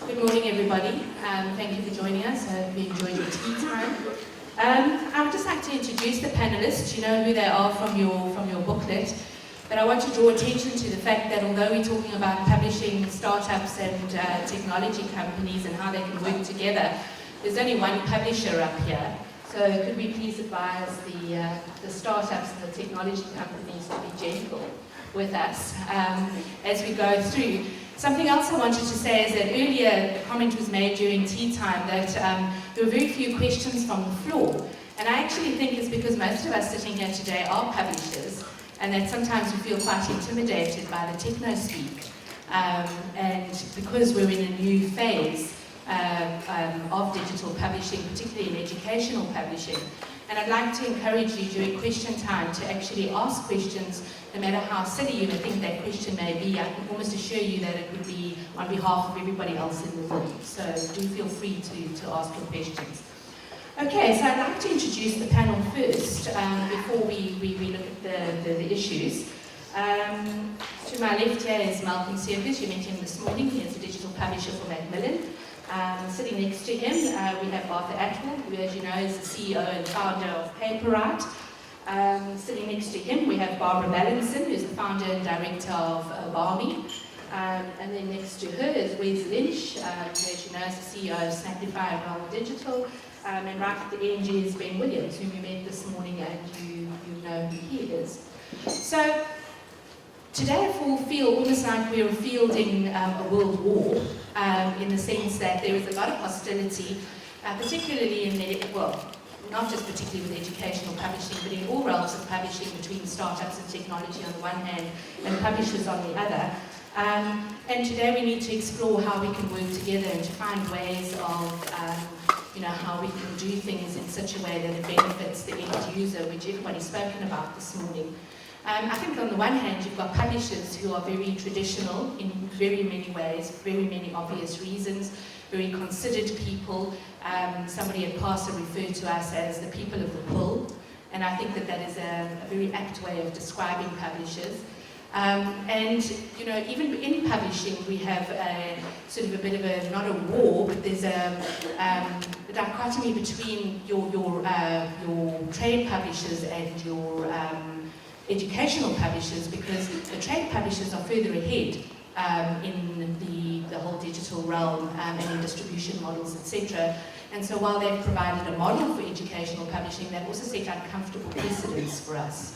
Good morning, everybody. Thank you for joining us. I hope you enjoyed your tea time. I would just like to introduce the panelists. You know who they are from your booklet. But I want to draw attention to the fact that although we're talking about publishing startups and technology companies and how they can work together, there's only one publisher up here. So could we please advise the startups and the technology companies to be gentle with us as we go through. Something else I wanted to say is that earlier a comment was made during tea time that there were very few questions from the floor. And I actually think it's because most of us sitting here today are publishers, and that sometimes we feel quite intimidated by the techno-speak. And because we're in a new phase of digital publishing, particularly in educational publishing. And I'd like to encourage you during question time to actually ask questions, no matter how silly you may think that question may be. I can almost assure you that it would be on behalf of everybody else in the room. So do feel free to ask your questions. Okay, so I'd like to introduce the panel first before we look at the issues. To my left here is Malcolm Circus. You met him this morning. He is a digital publisher for Macmillan. Sitting next to him, we have Arthur Atwell, who, as you know, is the CEO and founder of Paperwrite. Sitting next to him, we have Barbara Mallinson, who's the founder and director of Barmy. And then next to her is Wes Lynch, who, as you know, is the CEO of Snackify and Realm Digital. And right at the end is Ben Williams, whom you met this morning, and you know who he is. So today I feel almost like we're fielding a world war, in the sense that there is a lot of hostility, particularly in the, well, not just particularly with educational publishing, but in all realms of publishing, between startups and technology on the one hand and publishers on the other. And today we need to explore how we can work together and to find ways of how we can do things in such a way that it benefits the end user, which everybody's spoken about this morning. I think on the one hand, you've got publishers who are very traditional in very many ways, very many obvious reasons, very considered people. Somebody at PASA referred to us as the people of the pull, and I think that is a very apt way of describing publishers. And even in publishing, we have a sort of a bit of a, not a war, but there's a dichotomy between your trade publishers and your educational publishers, because the trade publishers are further ahead in the whole digital realm and in distribution models, etc. And so while they've provided a model for educational publishing, they've also set uncomfortable precedents for us.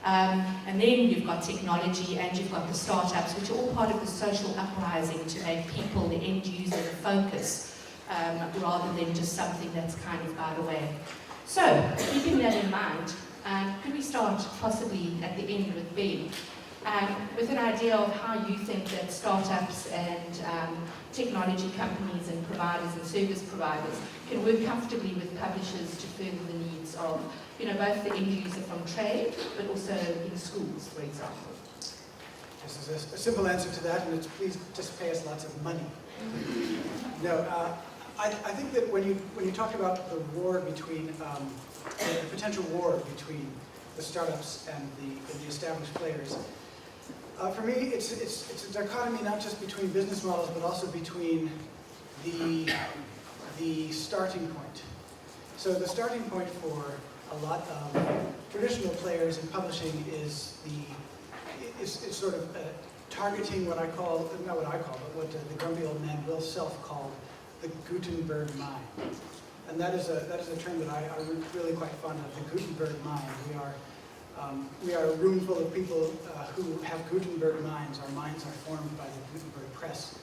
And then you've got technology and you've got the startups, which are all part of the social uprising to make people, the end user, the focus, rather than just something that's kind of by the way. So, keeping that in mind, could we start possibly at the end with Ben, with an idea of how you think that startups and technology companies and providers and service providers can work comfortably with publishers to further the needs of both the end user from trade, but also in schools, for example? This is a simple answer to that, and it's please just pay us lots of money. No, I think that when you talk about the war between the potential war between the startups and the established players, for me it's a dichotomy not just between business models but also between the starting point. So the starting point for a lot of traditional players in publishing is sort of targeting what I call, not what I call, but what the grumpy old man Will Self called the Gutenberg mind. And that is a term that I'm really quite fond of, the Gutenberg mind. We are a room full of people who have Gutenberg minds. Our minds are formed by the Gutenberg press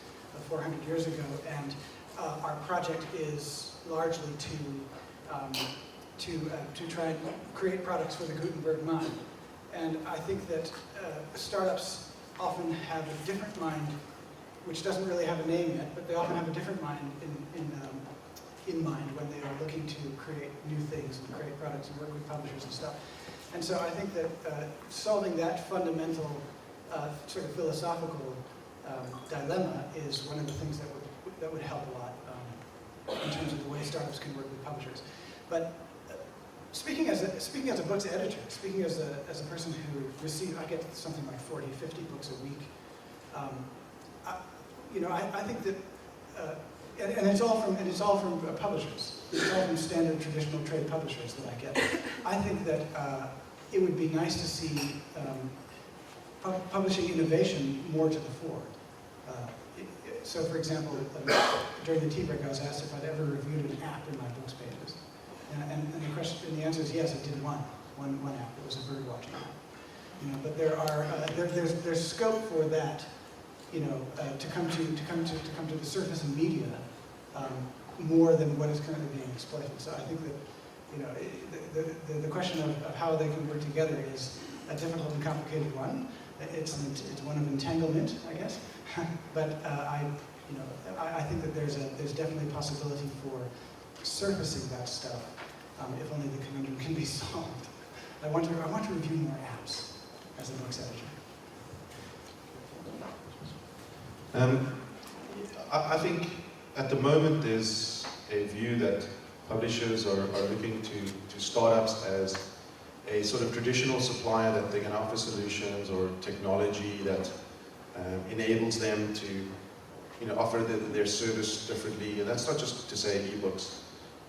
400 years ago, and our project is largely to try and create products for the Gutenberg mind. And I think that startups often have a different mind, which doesn't really have a name yet, but they often have a different mind in mind when they are looking to create new things and create products and work with publishers and stuff. And so I think that solving that fundamental sort of philosophical dilemma is one of the things that would help a lot in terms of the way startups can work with publishers. But speaking as a book's editor, speaking as a person who I get something like 40, 50 books a week. I think that and it's all from publishers. It's all from standard traditional trade publishers that I get. I think that it would be nice to see publishing innovation more to the fore. So, for example, during the tea break, I was asked if I'd ever reviewed an app in my books pages, and the answer is yes. I did one app. It was a bird watching app. You know, but there's scope for that. You know, to come to the surface in media more than what is currently being exploited. So I think that, you know, the question of how they can work together is a difficult and complicated one. It's one of entanglement, I guess. But I think that there's definitely a possibility for surfacing that stuff, if only the conundrum can be solved. I want to review more apps as a books editor. I think at the moment there's a view that publishers are looking to startups as a sort of traditional supplier, that they can offer solutions or technology that enables them to, you know, offer their service differently. And that's not just to say ebooks,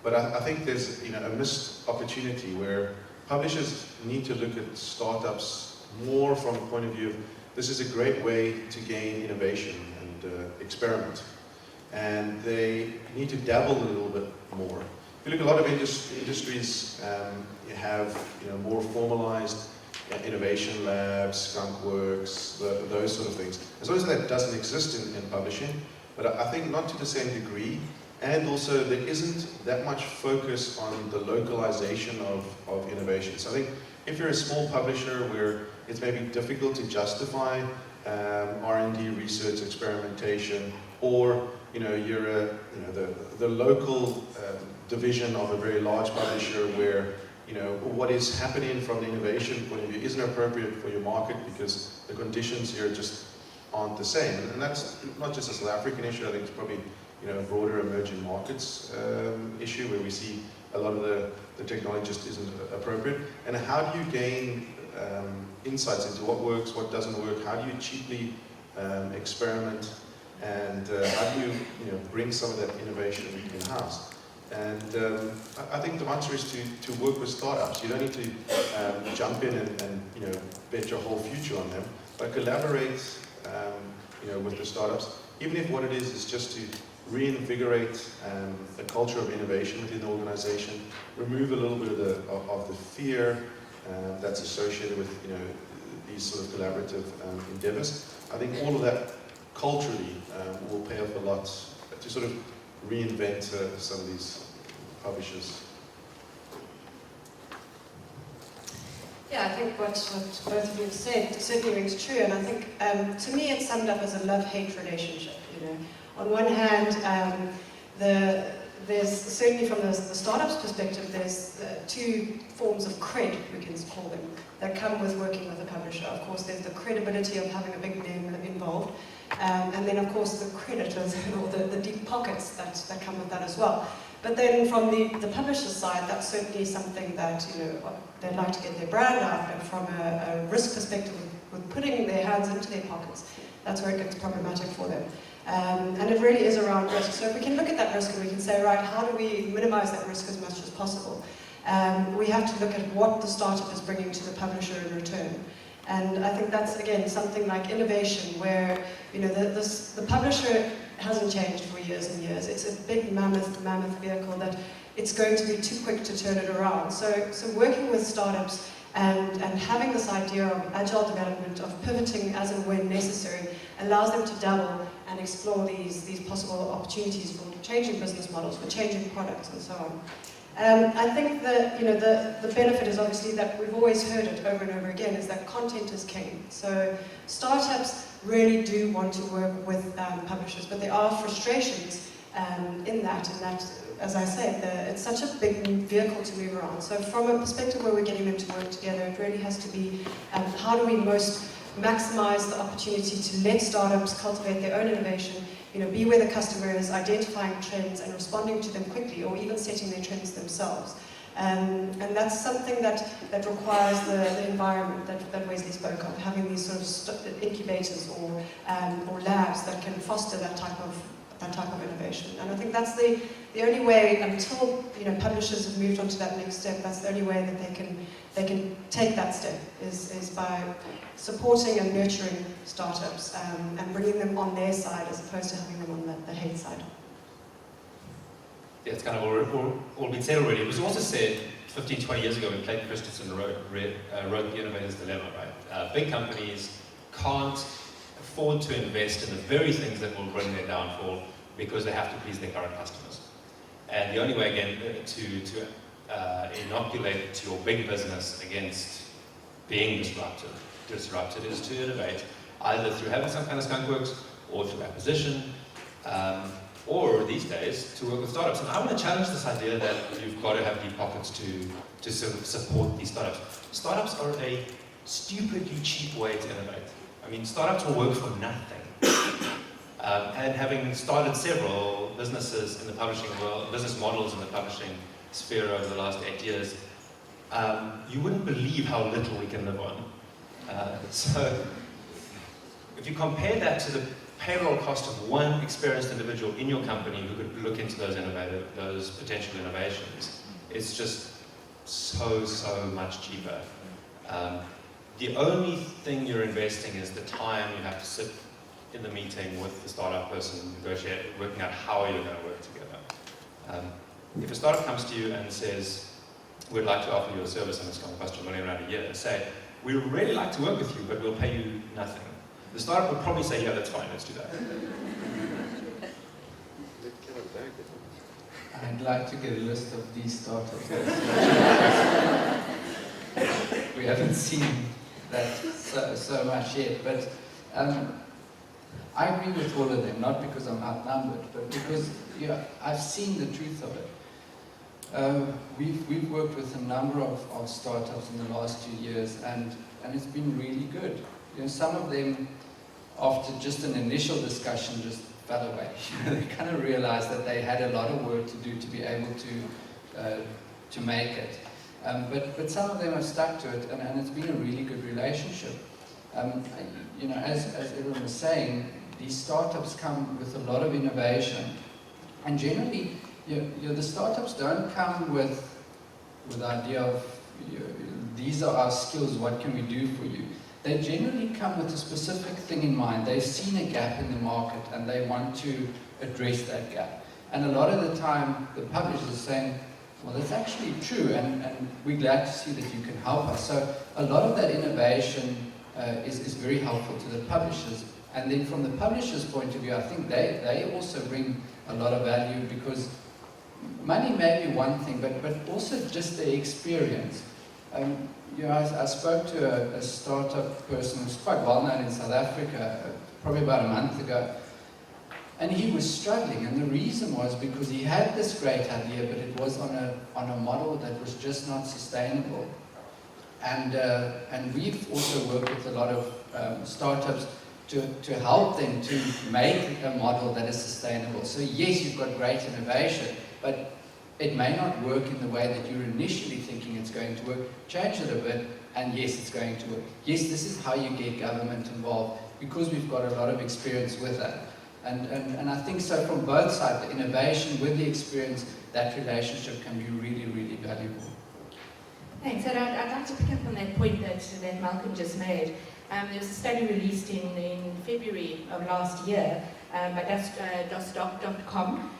but I think there's, you know, a missed opportunity where publishers need to look at startups more from the point of view of, this is a great way to gain innovation and experiment. And they need to dabble a little bit more. If you look at a lot of industries, you have, you know, more formalized innovation labs, skunk works, those sort of things. As long as that doesn't exist in publishing, but I think not to the same degree. And also there isn't that much focus on the localization of innovation. So I think if you're a small publisher where it's maybe difficult to justify R&D, research, experimentation, or, you know, you're the local division of a very large publisher where, you know, what is happening from the innovation point of view isn't appropriate for your market because the conditions here just aren't the same. And that's not just a South African issue. I think it's probably, you know, a broader emerging markets issue where we see a lot of the technology just isn't appropriate. And how do you gain insights into what works, what doesn't work? How do you cheaply experiment? And how do you know, bring some of that innovation in-house? And I think the answer is to work with startups. You don't need to jump in and you know, bet your whole future on them, but collaborate you know, with the startups, even if what it is just to reinvigorate a culture of innovation within the organization, remove a little bit of the fear that's associated with, you know, these sort of collaborative endeavors. I think all of that culturally will pay off a lot to sort of reinvent some of these publishers. Yeah, I think what both of you have said certainly rings true, and I think to me it's summed up as a love-hate relationship. You know, on one hand, there's certainly from the startup's perspective, there's two forms of cred, we can call them, that come with working with a publisher. Of course, there's the credibility of having a big name involved, and then of course the creditors or the deep pockets that come with that as well. But then from the publisher's side, that's certainly something that, you know, they'd like to get their brand out, and from a risk perspective with putting their hands into their pockets, that's where it gets problematic for them. And it really is around risk. So if we can look at that risk and we can say, right, how do we minimize that risk as much as possible? We have to look at what the startup is bringing to the publisher in return. And I think that's, again, something like innovation, where, you know, the publisher hasn't changed for years and years. It's a big mammoth vehicle that it's going to be too quick to turn it around. So working with startups and having this idea of agile development, of pivoting as and when necessary, allows them to dabble and explore these possible opportunities for changing business models, for changing products, and so on. I think that, you know, the benefit is obviously that we've always heard it over and over again, is that content is king. So startups really do want to work with publishers, but there are frustrations in that, as I said, it's such a big vehicle to move around. So from a perspective where we're getting them to work together, it really has to be how do we most maximize the opportunity to let startups cultivate their own innovation, you know, be where the customer is, identifying trends and responding to them quickly, or even setting their trends themselves. And that's something that requires the environment that Wesley spoke of, having these sort of incubators or labs that can foster that type of that type of innovation. And I think that's the only way, until publishers have moved on to that next step, that's the only way that they can take that step, is by supporting and nurturing startups and bringing them on their side as opposed to having them on the hate side. Yeah, it's kind of all been said already. It was also said 15, 20 years ago when Clayton Christensen wrote The Innovator's Dilemma, right? Big companies can't afford to invest in the very things that will bring their downfall because they have to please their current customers. And the only way, again, to inoculate your big business against being disrupted is to innovate, either through having some kind of skunk works or through acquisition, or these days, to work with startups. And I want to challenge this idea that you've got to have deep pockets to support these startups. Startups are a stupidly cheap way to innovate. I mean, startups will work for nothing. And having started several businesses in the publishing world, business models in the publishing sphere over the last 8 years, you wouldn't believe how little we can live on. So, if you compare that to the payroll cost of one experienced individual in your company who could look into those potential innovations, it's just so much cheaper. The only thing you're investing is the time you have to sit in the meeting with the startup person, working out how you're going to work together. If a startup comes to you and says, we'd like to offer you a service and it's going to cost you $1 million a year, say, we'd really like to work with you, but we'll pay you nothing. The startup would probably say, yeah, that's fine, let's do that. I'd like to get a list of these startups. We haven't seen that so much yet, but I agree with all of them, not because I'm outnumbered, but because I've seen the truth of it. We've worked with a number of startups in the last 2 years, and it's been really good. Some of them, after just an initial discussion, just fell away. They kind of realized that they had a lot of work to do to be able to make it. But some of them have stuck to it, and it's been a really good relationship. As everyone was saying, these startups come with a lot of innovation, and generally, the startups don't come with the idea of these are our skills, what can we do for you? They generally come with a specific thing in mind. They've seen a gap in the market and they want to address that gap. And a lot of the time, the publishers are saying, well, that's actually true, and we're glad to see that you can help us. So a lot of that innovation is very helpful to the publishers. And then from the publisher's point of view, I think they also bring a lot of value, because money may be one thing, but also just the experience. I spoke to a startup person who's quite well known in South Africa, probably about a month ago, and he was struggling, and the reason was because he had this great idea, but it was on a model that was just not sustainable. And we've also worked with a lot of startups to help them to make a model that is sustainable. So yes, you've got great innovation, but it may not work in the way that you're initially thinking it's going to work. Change it a bit, and yes, it's going to work. Yes, this is how you get government involved, because we've got a lot of experience with that. And I think so from both sides, the innovation with the experience, that relationship can be really, really valuable. Thanks. And I'd like to pick up on that point that Malcolm just made. There was a study released in February of last year by DustDoc.com,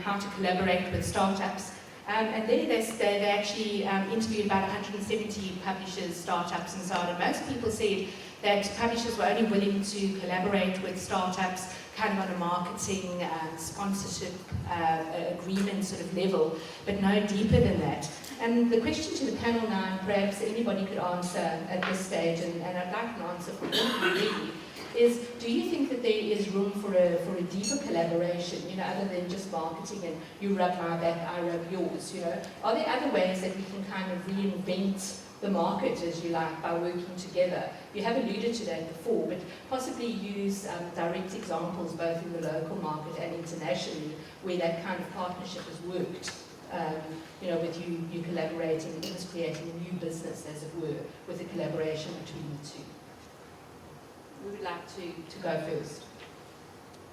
how to collaborate with startups. And there they actually interviewed about 170 publishers, startups, and so on. And most people said that publishers were only willing to collaborate with startups kind of on a marketing, sponsorship agreement sort of level, but no deeper than that. And the question to the panel now, and perhaps anybody could answer at this stage, and I'd like an answer from all really, is do you think that there is room for a deeper collaboration, other than just marketing and you rub my back, I rub yours, Are there other ways that we can kind of reinvent the market, as you like, by working together? You have alluded to that before, but possibly use direct examples both in the local market and internationally where that kind of partnership has worked. With you collaborating, almost creating a new business, as it were, with a collaboration between the two. Who would like to go first?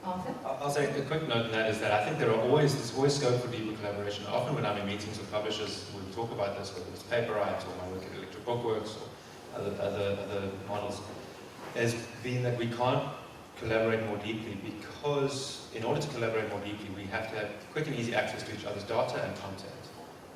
Arthur? I'll say a quick note on that is that I think there's always scope for deeper collaboration. Often when I'm in meetings with publishers, we talk about this, whether it's Paperwrite or my work at Electric Bookworks or other models, has been that we can't collaborate more deeply because in order to collaborate more deeply, we have to have quick and easy access to each other's data and content.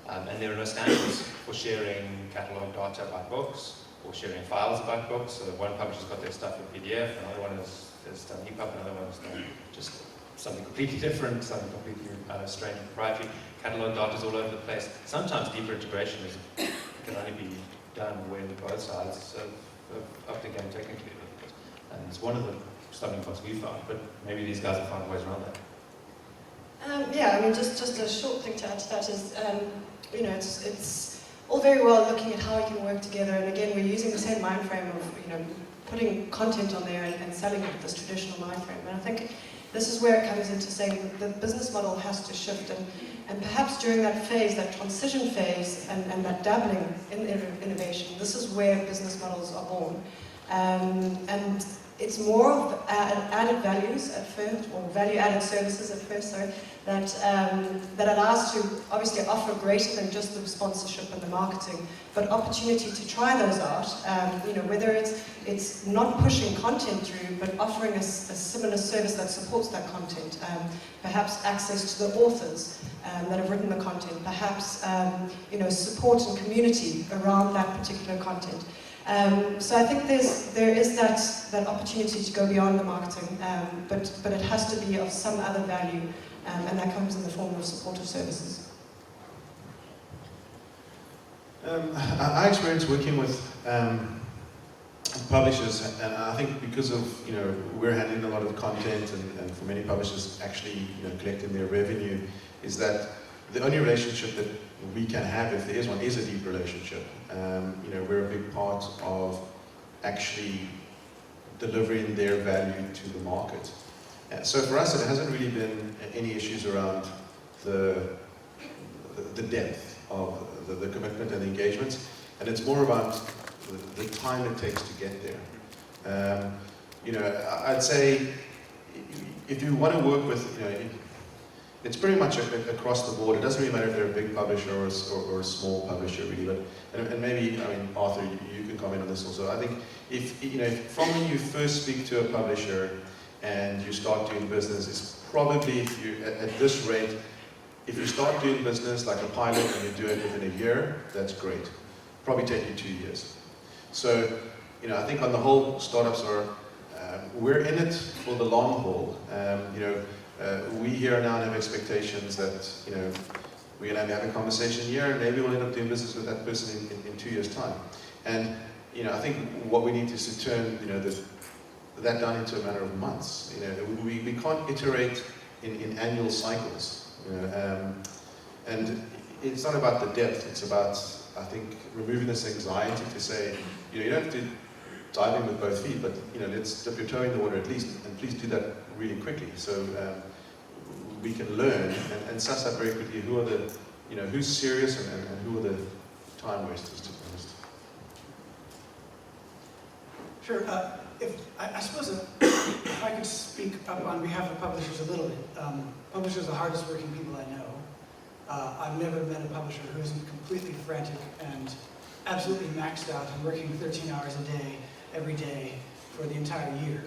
And there are no standards for sharing catalogue data about books or sharing files about books. So one publisher's got their stuff in PDF, another one has done EPUB, another one has done just something completely different, something completely strange and proprietary. Catalogue data is all over the place. Sometimes deeper integration can only be done when both sides have upped the game technically. And it's one of the stumbling blocks we found, but maybe these guys have found ways around that. Yeah, I mean, just a short thing to add to that is, you know, it's all very well looking at how we can work together, and again, we're using the same mind frame of, you know, putting content on there and selling it, this traditional mind frame. And I think this is where it comes into saying that the business model has to shift, and perhaps during that phase, that transition phase, and that dabbling in innovation, this is where business models are born. And it's more of added values at first, or value-added services at first, sorry, that allows to obviously offer greater than just the sponsorship and the marketing, but opportunity to try those out. You know, whether it's not pushing content through, but offering a similar service that supports that content. Perhaps access to the authors that have written the content. Perhaps you know, support and community around that particular content. So I think there is that opportunity to go beyond the marketing, but it has to be of some other value, and that comes in the form of supportive services. I experienced working with publishers, and I think because of, you know, we're handling a lot of the content, and for many publishers actually, you know, collecting their revenue, is that the only relationship that we can have, if there is one, is a deep relationship. You know, we're a big part of actually delivering their value to the market. So for us, it hasn't really been any issues around the depth of the commitment and the engagement, and it's more about the time it takes to get there. You know, I'd say if you want to work with, you know, it's pretty much across the board. It doesn't really matter if they're a big publisher or a small publisher, really. But and maybe, I mean, Arthur, you can comment on this also. I think if, you know, from when you first speak to a publisher and you start doing business, it's probably, if you at this rate, if you start doing business like a pilot and you do it within a year, that's great. Probably take you 2 years. So, you know, I think on the whole, startups are we're in it for the long haul. You know. We here now have expectations that, you know, we're going to have a conversation here, and maybe we'll end up doing business with that person in 2 years' time. And, you know, I think what we need is to turn, you know, that down into a matter of months. You know, we can't iterate in annual cycles. You know, and it's not about the depth. It's about, I think, removing this anxiety to say, you know, you don't have to dive in with both feet, but, you know, let's dip your toe in the water at least, and please do that really quickly. So we can learn and suss up very quickly who are the, you know, who's serious and who are the time wasters, to be honest. Sure. I suppose if I could speak up on behalf of publishers a little bit. Publishers are the hardest working people I know. I've never met a publisher who isn't completely frantic and absolutely maxed out and working 13 hours a day, every day, for the entire year.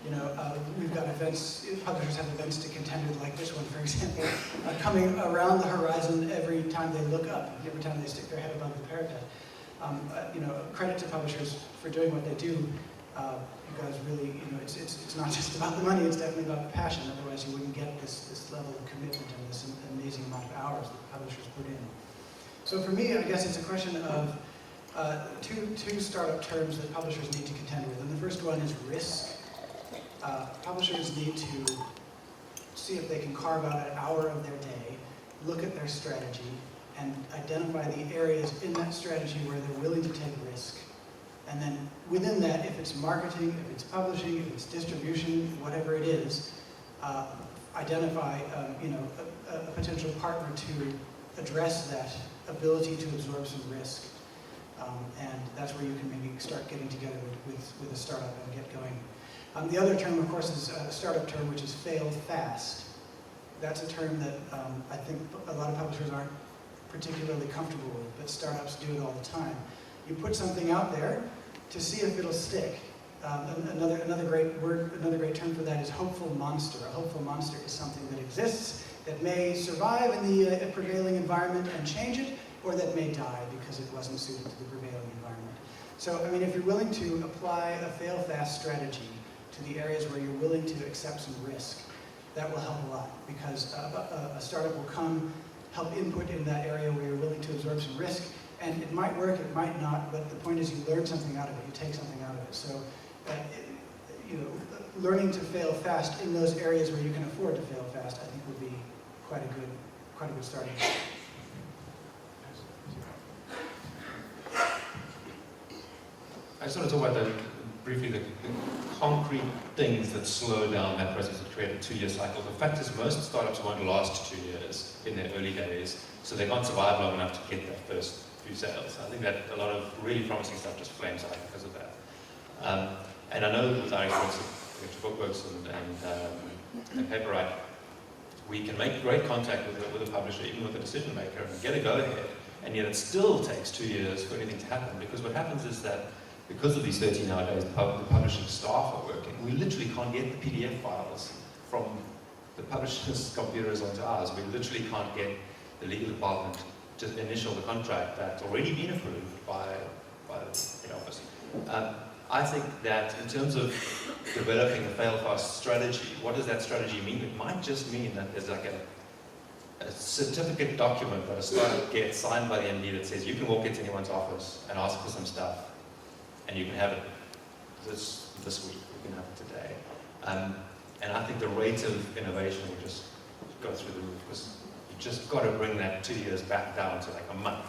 You know, we've got events, publishers have events to contend with, like this one, for example, coming around the horizon every time they look up, every time they stick their head above the parapet. You know, credit to publishers for doing what they do, because really, you know, it's not just about the money, it's definitely about the passion, otherwise you wouldn't get this level of commitment and this amazing amount of hours that publishers put in. So for me, I guess it's a question of two startup terms that publishers need to contend with, and the first one is risk. Publishers need to see if they can carve out an hour of their day, look at their strategy, and identify the areas in that strategy where they're willing to take risk. And then within that, if it's marketing, if it's publishing, if it's distribution, whatever it is, identify you know, a potential partner to address that ability to absorb some risk. And that's where you can maybe start getting together with a startup and get going. The other term, of course, is a startup term, which is fail fast. That's a term that I think a lot of publishers aren't particularly comfortable with, but startups do it all the time. You put something out there to see if it'll stick. Another great term for that is hopeful monster. A hopeful monster is something that exists, that may survive in the prevailing environment and change it, or that may die because it wasn't suited to the prevailing environment. So, I mean, if you're willing to apply a fail-fast strategy to the areas where you're willing to accept some risk, that will help a lot, because a startup will come, help input in that area where you're willing to absorb some risk, and it might work, it might not, but the point is you learn something out of it, you take something out of it. So, learning to fail fast in those areas where you can afford to fail fast, I think would be quite a good starting point. I just want to talk about briefly the concrete things that slow down that process of creating a 2-year cycle. The fact is most startups won't last 2 years in their early days, so they can't survive long enough to get that first few sales. I think that a lot of really promising stuff just flames out because of that. And I know with our experience with BookWorks and Paperwrite, we can make great contact with a publisher, even with a decision maker, and get a go-ahead, and yet it still takes 2 years for anything to happen, because what happens is that because of these 13-hour days, the publishing staff are working. We literally can't get the PDF files from the publisher's computers onto ours. We literally can't get the legal department to initial the contract that's already been approved by the office. I think that in terms of developing a fail-fast strategy, what does that strategy mean? It might just mean that there's like a certificate document that a startup gets signed by the MD that says you can walk into anyone's office and ask for some stuff, and you can have it this week, you can have it today. And I think the rate of innovation will just go through the roof, because you just got to bring that 2 years back down to like a month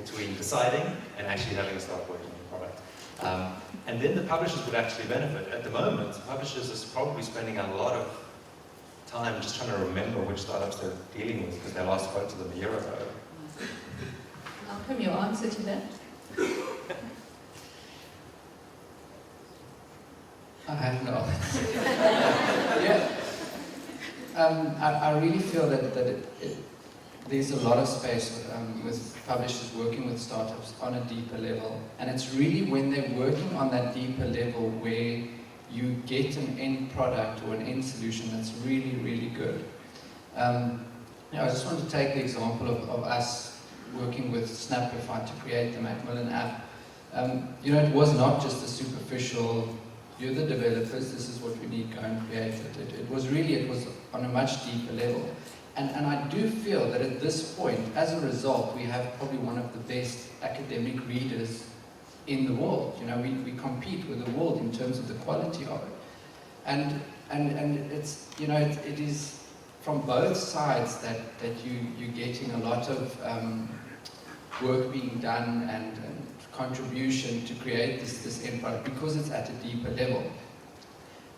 between deciding and actually having to start working on the product. And then the publishers would actually benefit. At the moment, publishers are probably spending a lot of time just trying to remember which startups they're dealing with because they last spoke to them a year ago. Malcolm, your answer to that? I have no. Yeah. I really feel that there's a lot of space with publishers working with startups on a deeper level, and it's really when they're working on that deeper level where you get an end product or an end solution that's really, really good. I just want to take the example of us working with Snapify to create the Macmillan app. It was not just a superficial, you're the developers, this is what we need, go and create it. It was on a much deeper level. And I do feel that at this point, as a result, we have probably one of the best academic readers in the world. We compete with the world in terms of the quality of it. And it's, it is from both sides that you're getting a lot of work being done and contribution to create this end product, because it's at a deeper level.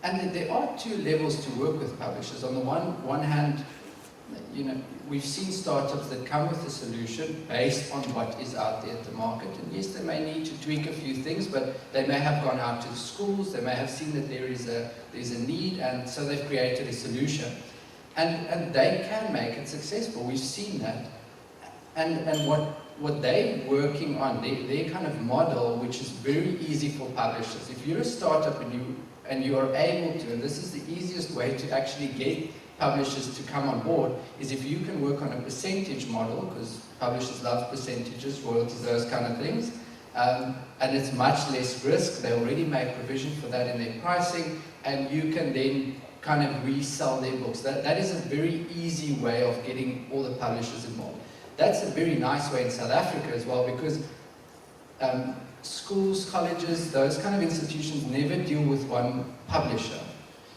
And there are two levels to work with publishers. On the one hand, we've seen startups that come with a solution based on what is out there at the market. And yes, they may need to tweak a few things, but they may have gone out to the schools, they may have seen that there's a need, and so they've created a solution. And they can make it successful. We've seen that. And what they're working on, their kind of model, which is very easy for publishers. If you're a startup and you are able to, and this is the easiest way to actually get publishers to come on board, is if you can work on a percentage model, because publishers love percentages, royalties, those kind of things, and it's much less risk. They already make provision for that in their pricing, and you can then kind of resell their books. That is a very easy way of getting all the publishers involved. That's a very nice way in South Africa as well, because schools, colleges, those kind of institutions never deal with one publisher.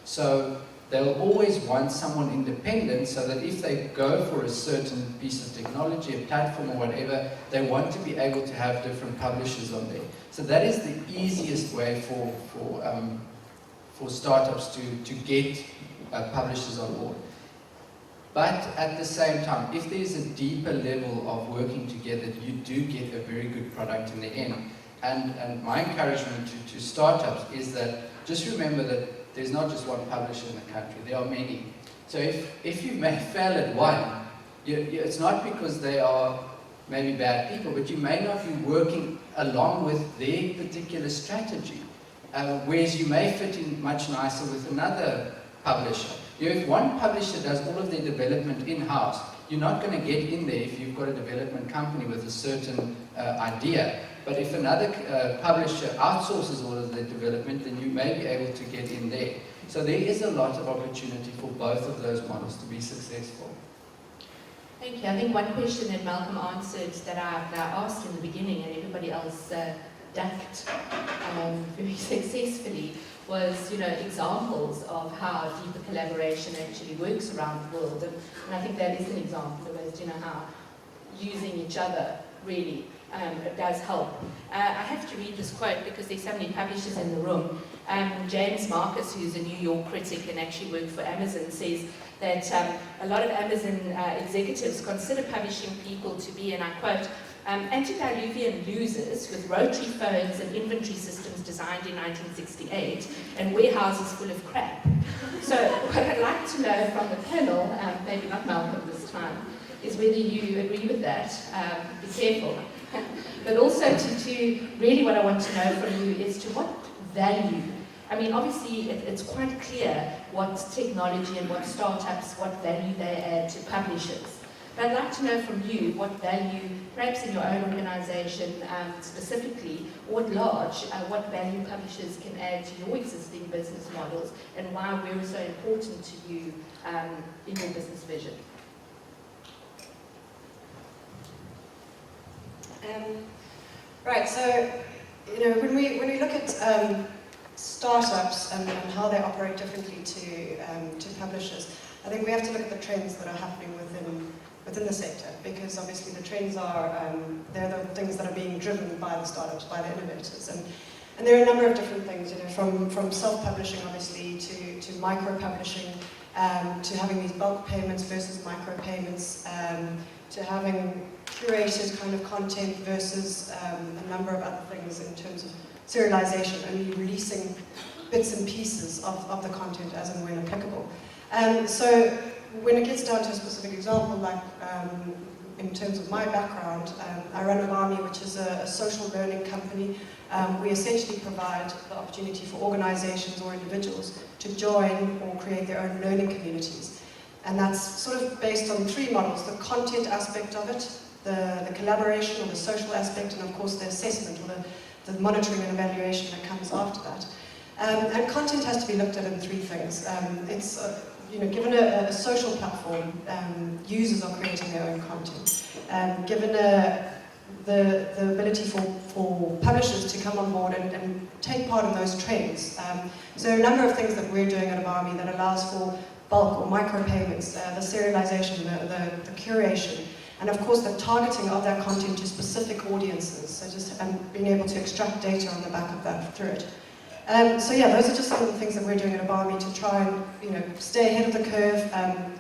So they'll always want someone independent, so that if they go for a certain piece of technology, a platform or whatever, they want to be able to have different publishers on there. So that is the easiest way for startups to get publishers on board. But at the same time, if there's a deeper level of working together, you do get a very good product in the end. And my encouragement to startups is that just remember that there's not just one publisher in the country, there are many. So if you may fail at one, it's not because they are maybe bad people, but you may not be working along with their particular strategy, whereas you may fit in much nicer with another publisher. If one publisher does all of their development in-house, you're not going to get in there if you've got a development company with a certain idea. But if another publisher outsources all of the development, then you may be able to get in there. So there is a lot of opportunity for both of those models to be successful. Thank you. I think one question that Malcolm answered that I asked in the beginning and everybody else ducked very successfully was, examples of how deeper collaboration actually works around the world. And I think that is an example of it, how using each other really does help. I have to read this quote because there's so many publishers in the room. James Marcus, who's a New York critic and actually worked for Amazon, says that a lot of Amazon executives consider publishing people to be, and I quote, antediluvian losers with rotary phones and inventory systems designed in 1968 and warehouses full of crap. So what I'd like to know from the panel, maybe not Malcolm this time, is whether you agree with that. Be careful. But also to really what I want to know from you is to what value. I mean, obviously it's quite clear what technology and what startups, what value they add to publishers. But I'd like to know from you what value, perhaps in your own organization specifically, or at large, what value publishers can add to your existing business models and why we're so important to you in your business vision. Right, so when we look at startups and how they operate differently to publishers, I think we have to look at the trends that are happening within the sector, because obviously the trends are they're the things that are being driven by the startups, by the innovators, and there are a number of different things, from self-publishing obviously to micro-publishing, to having these bulk payments versus micro-payments, to having curated kind of content versus a number of other things in terms of serialization, only releasing bits and pieces of the content as and when applicable. So when it gets down to a specific example, like in terms of my background, I run Abami, which is a social learning company. We essentially provide the opportunity for organizations or individuals to join or create their own learning communities. And that's sort of based on three models: the content aspect of it, the collaboration or the social aspect, and of course the assessment or the monitoring and evaluation that comes after that. And content has to be looked at in three things. It's given a social platform, users are creating their own content. Given the ability for publishers to come on board and take part in those trends. So there are a number of things that we're doing at Abami that allows for bulk or micropayments, the serialization, the curation, and of course the targeting of that content to specific audiences, so just being able to extract data on the back of that through it. So yeah, those are just some of the things that we're doing at Abami to try and stay ahead of the curve,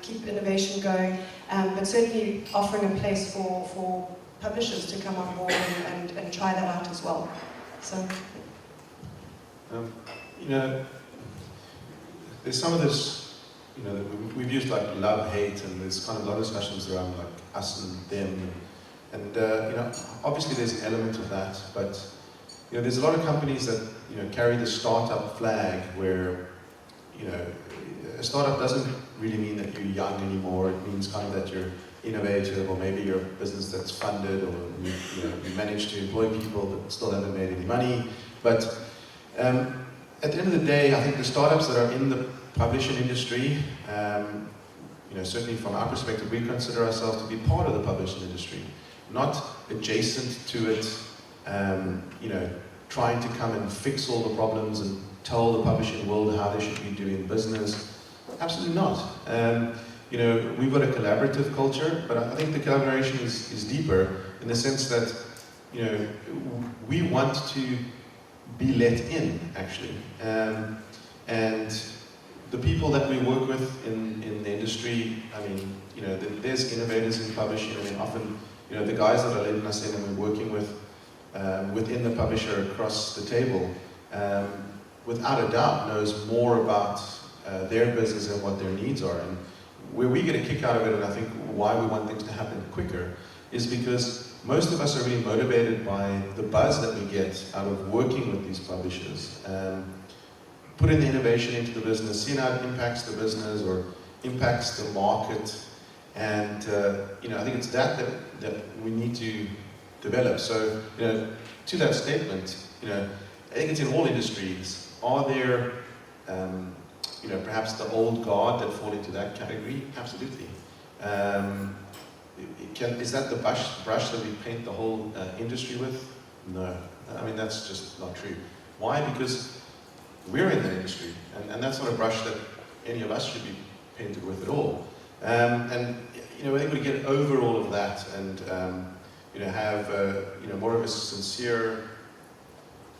keep innovation going, but certainly offering a place for publishers to come on board and try that out as well. So, there's some of this. We've used like love, hate, and there's kind of a lot of discussions around like us and them, and obviously there's an element of that, but there's a lot of companies that carry the startup flag, where a startup doesn't really mean that you're young anymore. It means kind of that you're innovative, or maybe you're a business that's funded, or you manage to employ people but still haven't made any money. But at the end of the day, I think the startups that are in the publishing industry, certainly from our perspective, we consider ourselves to be part of the publishing industry, not adjacent to it, trying to come and fix all the problems and tell the publishing world how they should be doing business. Absolutely not. We've got a collaborative culture, but I think the collaboration is deeper in the sense that, we want to be let in, actually. And the people that we work with in the industry, there's innovators in publishing. Often, the guys that are letting us in and we're working with within the publisher across the table, without a doubt, knows more about their business and what their needs are. And where we get a kick out of it, and I think why we want things to happen quicker, is because most of us are really motivated by the buzz that we get out of working with these publishers. Putting the innovation into the business, seeing how it impacts the business or impacts the market. And I think it's that we need to develop. So, to that statement, I think it's in all industries. Are there, perhaps the old guard that fall into that category? Absolutely. Is that the brush that we paint the whole industry with? No. I mean, that's just not true. Why? Because we're in that industry, and that's not a brush that any of us should be painted with at all. We're able to get over all of that and have more of a sincere,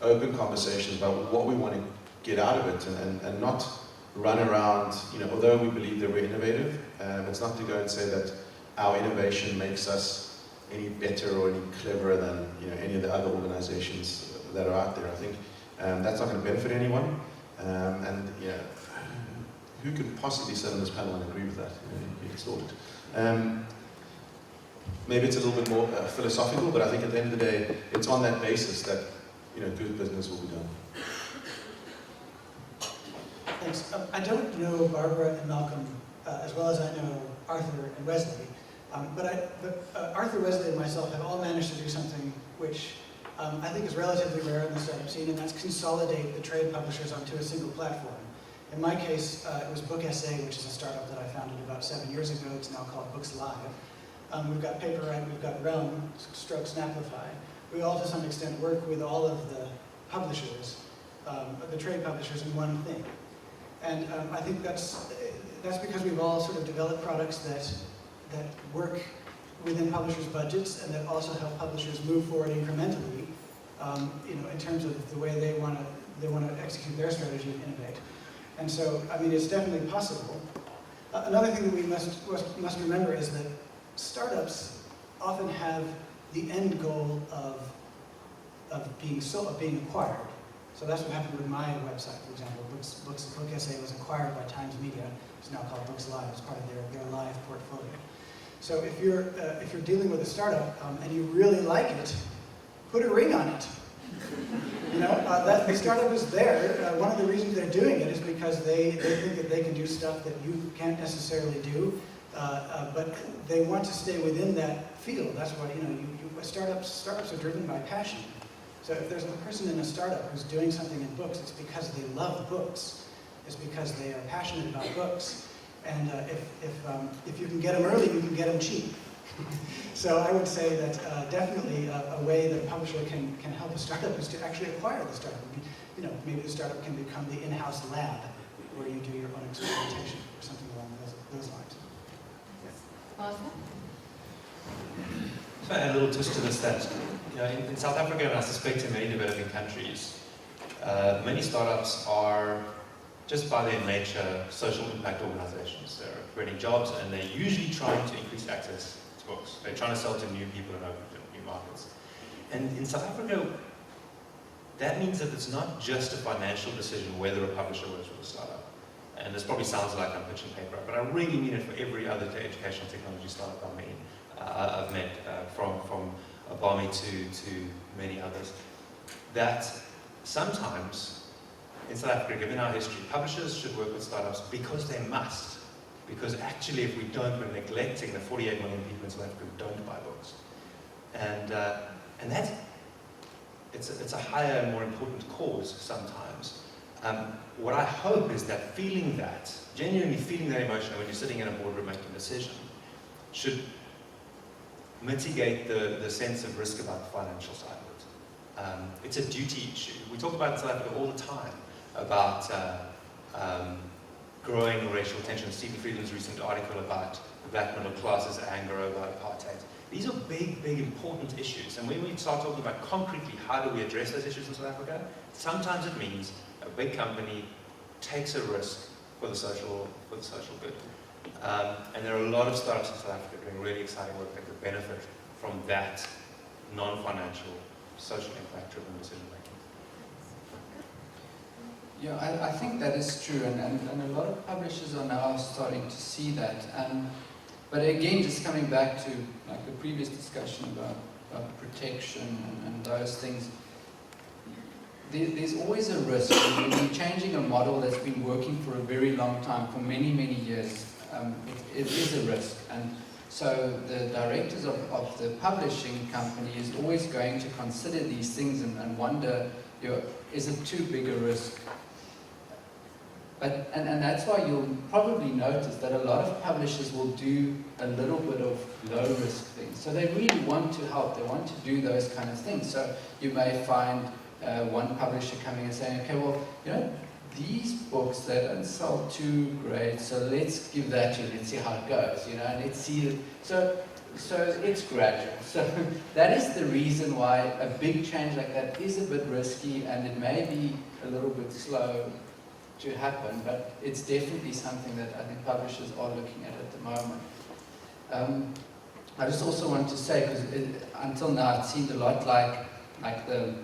open conversation about what we want to get out of it, and not run around. Although we believe that we're innovative, it's not to go and say that our innovation makes us any better or any cleverer than any of the other organizations that are out there. I think that's not going to benefit anyone. Who could possibly sit on this panel and agree with that? You get sorted. Maybe it's a little bit more philosophical, but I think at the end of the day, it's on that basis that good business will be done. Thanks. I don't know Barbara and Malcolm as well as I know Arthur and Wesley, but Arthur, Wesley, and myself have all managed to do something which I think is relatively rare in the startup scene, and that's consolidate the trade publishers onto a single platform. In my case, it was Book SA, which is a startup that I founded about 7 years ago. It's now called Books Live. We've got Paperwrite, we've got Realm, stroke Snaplify. We all, to some extent, work with all of the publishers, the trade publishers, in one thing. And I think that's because we've all sort of developed products that work within publishers' budgets and that also help publishers move forward incrementally, in terms of the way they want to execute their strategy and innovate. And so, I mean, it's definitely possible. Another thing that we must remember is that startups often have the end goal of being acquired. So that's what happened with my website, for example. Book SA was acquired by Times Media. It's now called Books Live. It's part of their live portfolio. So if you're dealing with a startup and you really like it, put a ring on it. That the startup is there. One of the reasons they're doing it is because they think that they can do stuff that you can't necessarily do, but they want to stay within that field. That's why startups are driven by passion. So if there's a person in a startup who's doing something in books, it's because they love books. It's because they are passionate about books. And if you can get them early, you can get them cheap. So I would say that definitely a way that a publisher can help a startup is to actually acquire the startup. Maybe the startup can become the in-house lab where you do your own experimentation or something along those lines. Arthur? So add a little twist to this that in South Africa, and I suspect in many developing countries, many startups are, just by their nature, social impact organizations. They're creating jobs and they're usually trying to increase access to books. They're trying to sell to new people and open to new markets. And in South Africa, that means that it's not just a financial decision whether a publisher works with a startup. And this probably sounds like I'm pitching paper, but I really mean it for every other educational technology startup I've met, from Abami to many others, that sometimes in South Africa, given our history, publishers should work with startups because they must. Because actually, if we don't, we're neglecting the 48 million people in South Africa who don't buy books. And that's, it's a higher and more important cause sometimes. What I hope is that genuinely feeling that emotion when you're sitting in a boardroom making a decision, should mitigate the sense of risk about the financial side of it. It's a duty issue. We talk about South Africa all the time, about growing racial tension. Stephen Friedland's recent article about the black middle class's anger over apartheid. These are big, big, important issues. And when we start talking about concretely how do we address those issues in South Africa, sometimes it means a big company takes a risk for the social good. And there are a lot of startups in South Africa doing really exciting work that could benefit from that non-financial, social impact-driven decision-making. Yeah, I think that is true, and a lot of publishers are now starting to see that. But again, just coming back to like the previous discussion about protection and those things, there's always a risk when you're changing a model that's been working for a very long time, for many, many years. It is a risk. And so the directors of the publishing company is always going to consider these things and wonder, is it too big a risk? And that's why you'll probably notice that a lot of publishers will do a little bit of low-risk things. So they really want to help. They want to do those kind of things. So you may find one publisher coming and saying, okay, well, these books, they don't sell too great, so let's give that to you, let's see how it goes, and let's see it. So it's gradual. So that is the reason why a big change like that is a bit risky, and it may be a little bit slow to happen, but it's definitely something that I think publishers are looking at the moment. I just also want to say, because until now it seemed a lot like the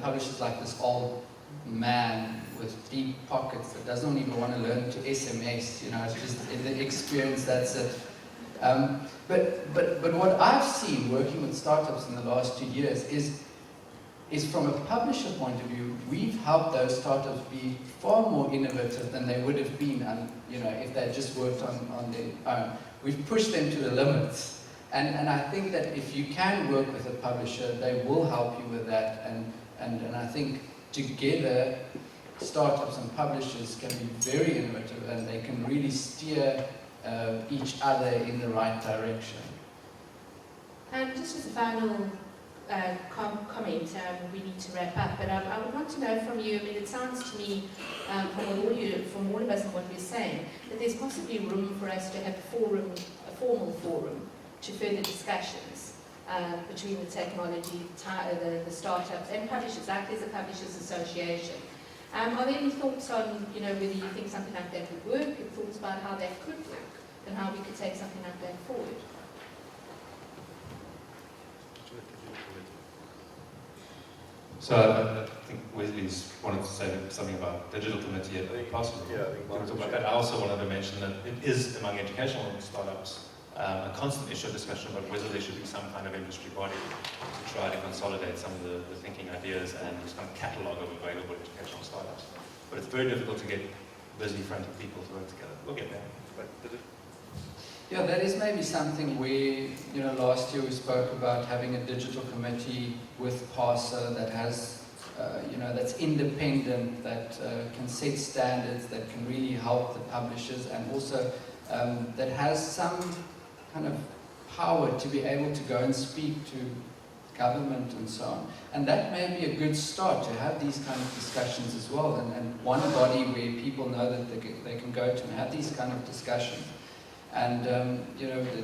publishers like this old man with deep pockets that doesn't even want to learn to SMS, it's just in the experience, that's it. But what I've seen working with startups in the last 2 years is from a publisher point of view, we've helped those startups be far more innovative than they would have been, if they just worked on their own. We've pushed them to the limits. And I think that if you can work with a publisher, they will help you with that. And I think together, startups and publishers can be very innovative, and they can really steer each other in the right direction. And just as a final comment, we need to wrap up, but I would want to know from you, it sounds to me, from all of us and what we're saying, that there's possibly room for us to have a formal forum to further discussions between the technology, the startups and publishers, like there's a Publishers Association. Are there any thoughts on, whether you think something like that would work, and thoughts about how that could work, and how we could take something like that forward? So I think Wesley's wanted to say something about digital committee at possible. But I also wanted to mention that it is among educational startups a constant issue of discussion about whether there should be some kind of industry body to try to consolidate some of the thinking ideas and this kind of catalogue of available educational startups. But it's very difficult to get busy frantic people to work together. We'll get there. Yeah, that is maybe something where, last year we spoke about having a digital committee with PASA that has, that's independent, that can set standards, that can really help the publishers, and also that has some kind of power to be able to go and speak to government and so on. And that may be a good start to have these kind of discussions as well, and one body where people know that they can go to and have these kind of discussions. And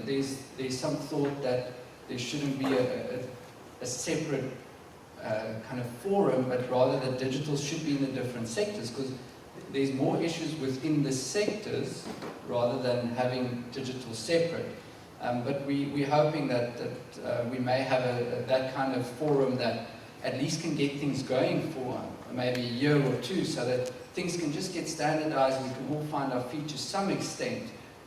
there's some thought that there shouldn't be a separate kind of forum, but rather that digital should be in the different sectors, because there's more issues within the sectors rather than having digital separate. But we're hoping that we may have that kind of forum that at least can get things going for maybe a year or two, so that things can just get standardized and we can all find our feet to some extent.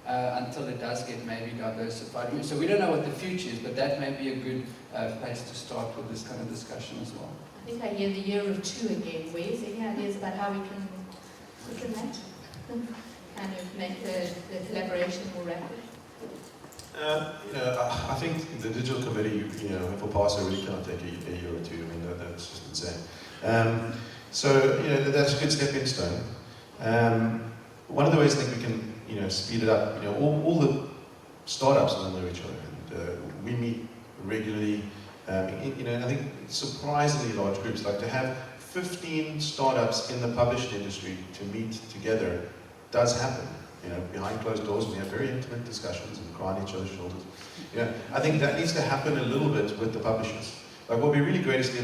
Until it does get maybe diversified. So we don't know what the future is, but that may be a good place to start with this kind of discussion as well. I think I hear the year of two again. Wes, any ideas about how we can look at that? Kind of make the collaboration more rapid? I think the digital committee, for PASA really cannot take a year or two. That's just insane. So that's a good stepping stone. One of the ways I think we can speed it up. All the startups all know each other, and we meet regularly. I think surprisingly large groups, like to have 15 startups in the publishing industry to meet together does happen. Behind closed doors, we have very intimate discussions and cry on each other's shoulders. I think that needs to happen a little bit with the publishers. Like what would be really great is to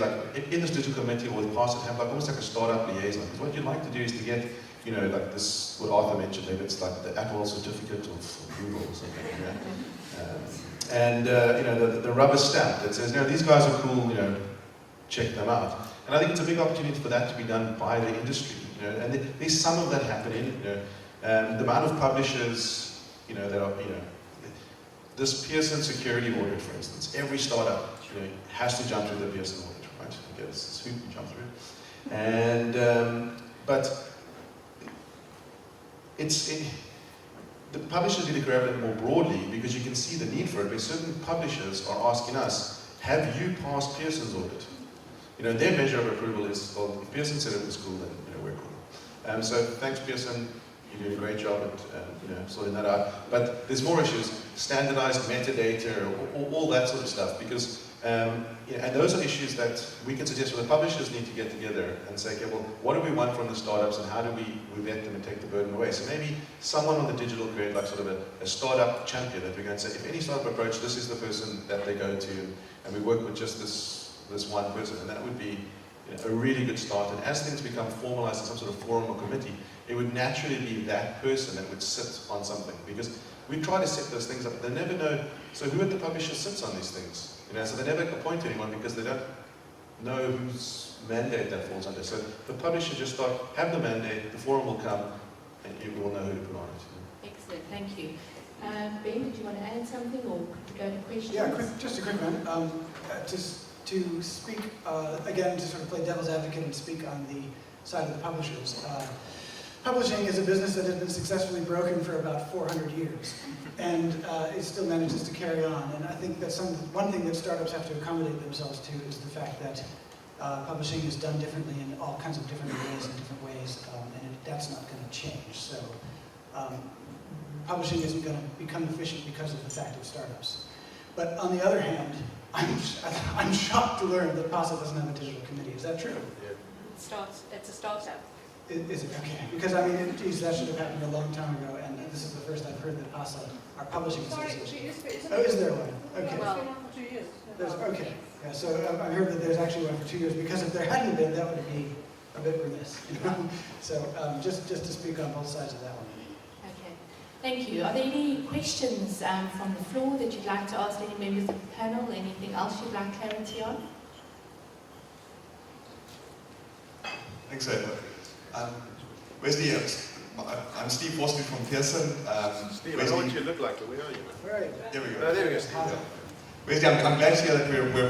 in this digital committee or with PASA, have almost like a startup liaison. Because what you'd like to do is to get like this, what Arthur mentioned, maybe it's like the Apple certificate of Google or something, and the rubber stamp that says, these guys are cool, check them out. And I think it's a big opportunity for that to be done by the industry. You know, and there's some of that happening. You know, the amount of publishers, you know, that are, you know, this Pearson security audit, for instance, every startup, you know, has to jump through the Pearson audit, right? Okay, it's a hoop you jump through, and but the publishers need to grab it more broadly because you can see the need for it. Where certain publishers are asking us, "Have you passed Pearson's audit?" You know, their measure of approval is, well, if Pearson said it was cool, then you know we're cool. So thanks, Pearson. You're doing a great job at you know, sorting that out. But there's more issues: standardized metadata, all that sort of stuff. Because you know, and those are issues that we can suggest. Well, the publishers need to get together and say, okay, well, what do we want from the startups, and how do we vet them and take the burden away? So maybe someone on the digital create like sort of a startup champion that we go and say, if any startup approach, this is the person that they go to, and we work with just this one person, and that would be, you know, a really good start. And as things become formalized in some sort of forum or committee, it would naturally be that person that would sit on something, because we try to set those things up. They never know. So who at the publisher sits on these things? You know, so they never appoint anyone because they don't know whose mandate that falls under. So the publisher just have the mandate. The forum will come, and you will know who to put on it. Excellent, thank you. Ben, did you want to add something, or could we go to questions? Yeah, just a quick one. To speak, again, to sort of play devil's advocate and speak on the side of the publishers. Publishing is a business that has been successfully broken for about 400 years, and it still manages to carry on. And I think that one thing that startups have to accommodate themselves to is the fact that publishing is done differently in all kinds of different ways, and that's not going to change. So publishing isn't going to become efficient because of the fact of startups. But on the other hand, I'm shocked to learn that PASA doesn't have a digital committee. Is that true? It's a startup. Is it? Okay. Because I mean, geez, that should have happened a long time ago, and this is the first I've heard that PASA, our publishing association. Oh, is there one? Okay. Well, Okay. Yeah, so I heard that there's actually one for 2 years, because if there hadn't been, that would be a bit remiss. You know? So just to speak on both sides of that one. okay. Thank you. Are there any questions from the floor that you'd like to ask any members of the panel? Anything else you'd like clarity on? Thanks, Edward. Wesley, I'm Steve Forsby from Pearson. Steve, I know what you look like, but where are you? Where are you? There we go. Oh, there we go, Steve. Wesley, I'm glad to hear that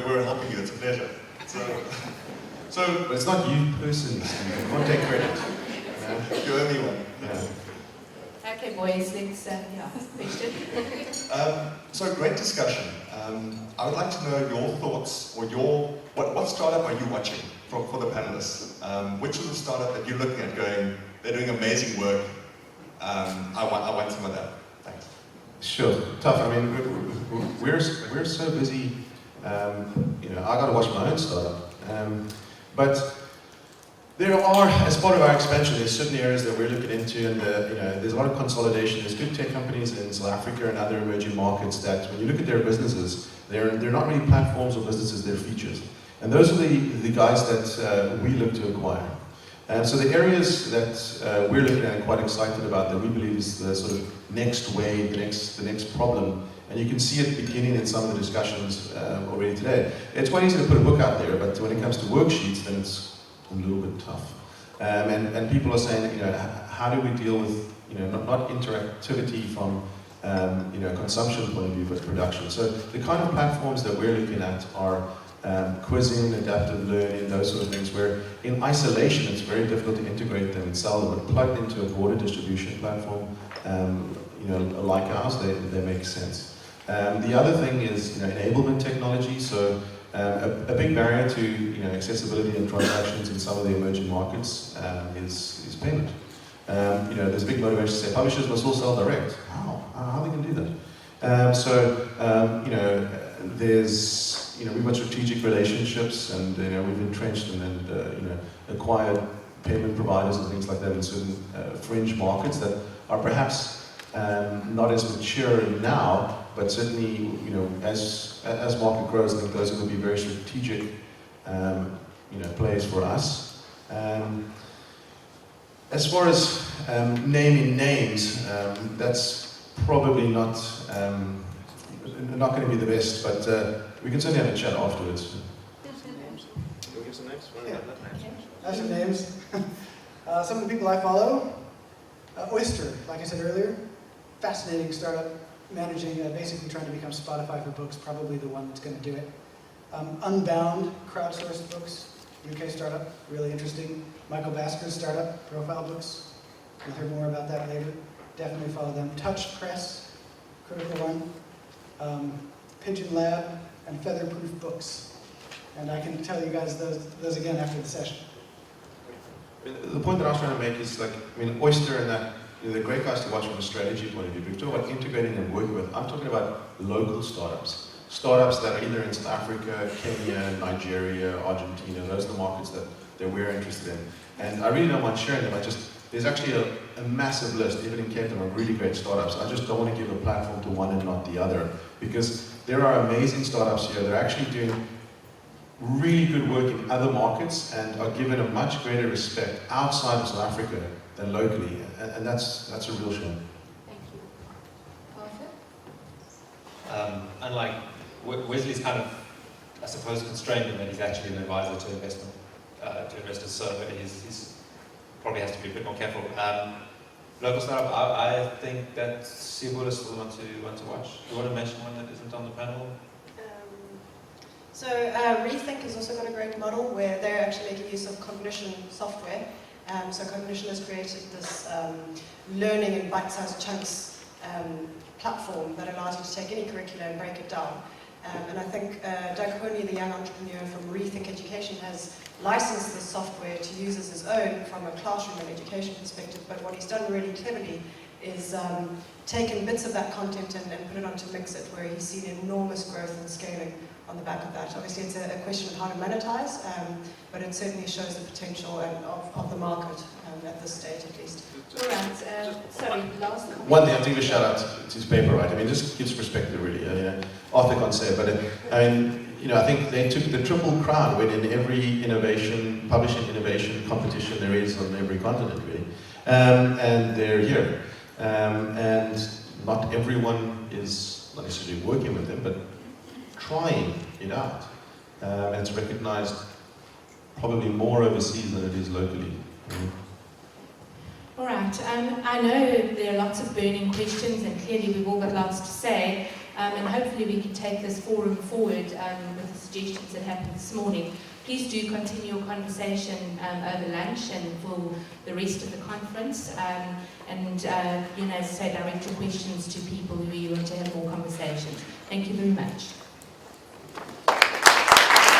we're helping you. It's a pleasure. So But it's not you personally, Steve. You can't take credit. you owe me one. Yeah. Okay, boys, let's, question. So great discussion. I would like to know your thoughts, or what startup are you watching for the panelists? Which is the startup that you're looking at going, they're doing amazing work, I want some of that. Thanks. Sure, tough. I mean, we're so busy. You know, I got to watch my own startup. But there are, as part of our expansion, there's certain areas that we're looking into, and you know, there's a lot of consolidation. There's good tech companies in South Africa and other emerging markets that, when you look at their businesses, they're not really platforms or businesses; they're features. And those are the guys that we look to acquire. And so the areas that we're looking at and quite excited about, that we believe is the sort of next wave, the next problem, and you can see it beginning in some of the discussions already today. It's quite easy to put a book out there, but when it comes to worksheets, then it's a little bit tough. And people are saying, you know, how do we deal with, you know, not interactivity from you know, consumption point of view, but production. So the kind of platforms that we're looking at are quizzing, adaptive learning, those sort of things, where in isolation it's very difficult to integrate them and sell them, but plugged into a broader distribution platform, you know, like ours, they make sense. The other thing is, you know, enablement technology. So a big barrier to, you know, accessibility and transactions in some of the emerging markets is payment. You know, there's a big motivation to say publishers must all sell direct. How are they going to do that? You know, there's, you know, we've got strategic relationships, and you know, we've entrenched and you know, acquired payment providers and things like that in certain fringe markets that are perhaps not as mature now, but certainly, you know, as market grows, I think those are going to be very strategic, you know, plays for us. As far as naming names, that's probably not going to be the best, but we can certainly have a chat afterwards. Yeah. I have some names. Some of the people I follow, Oyster, like I said earlier, fascinating startup, managing, basically trying to become Spotify for books, probably the one that's going to do it. Unbound, crowdsourced books, UK startup, really interesting. Michael Basker's startup, Profile Books. You'll hear more about that later. Definitely follow them. Touch Press, critical one. Pigeon Lab, and Featherproof Books. And I can tell you guys those again after the session. The point that I was trying to make is like, Oyster and that, they're great guys to watch from a strategy point of view. But if we talk about integrating and working with, I'm talking about local startups. Startups that are either in South Africa, Kenya, Nigeria, Argentina. Those are the markets that we're interested in. And I really don't mind sharing them. There's actually a massive list, even in Cape Town, of really great startups. I just don't want to give a platform to one and not the other. Because there are amazing startups here. They're actually doing really good work in other markets and are given a much greater respect outside of South Africa than locally. And that's a real shame. Thank you. Arthur? Unlike Wesley's kind of, I suppose, constrained in that he's actually an advisor to investors, so he's probably has to be a bit more careful. Local startup, I think that Sibulis will want to watch. Do you want to mention one that isn't on the panel? So Rethink has also got a great model where they're actually making use of Cognition software. So Cognition has created this learning in bite-sized chunks platform that allows you to take any curriculum and break it down. And I think Doug Honey, the young entrepreneur from Rethink Education, has licensed this software to use as his own from a classroom and education perspective. But what he's done really cleverly is taken bits of that content and put it onto Mixit, where he's seen enormous growth and scaling on the back of that. Obviously, it's a question of how to monetize, but it certainly shows the potential of the market at this stage, at least. All right. Sorry, last comment. One thing, I have to give a shout out to his paper, right? Just gives perspective, really. Arthur can't say it, but I think they took the Triple Crown, when in every publishing innovation competition there is on every continent, really. And they're here. And not everyone is not necessarily working with them, but trying it out. And it's recognized probably more overseas than it is locally. All right. I know there are lots of burning questions, and clearly we've all got lots to say. And hopefully we can take this forum forward with the suggestions that happened this morning. Please do continue your conversation over lunch and for the rest of the conference. As I say, direct your questions to people who you want to have more conversations. Thank you very much.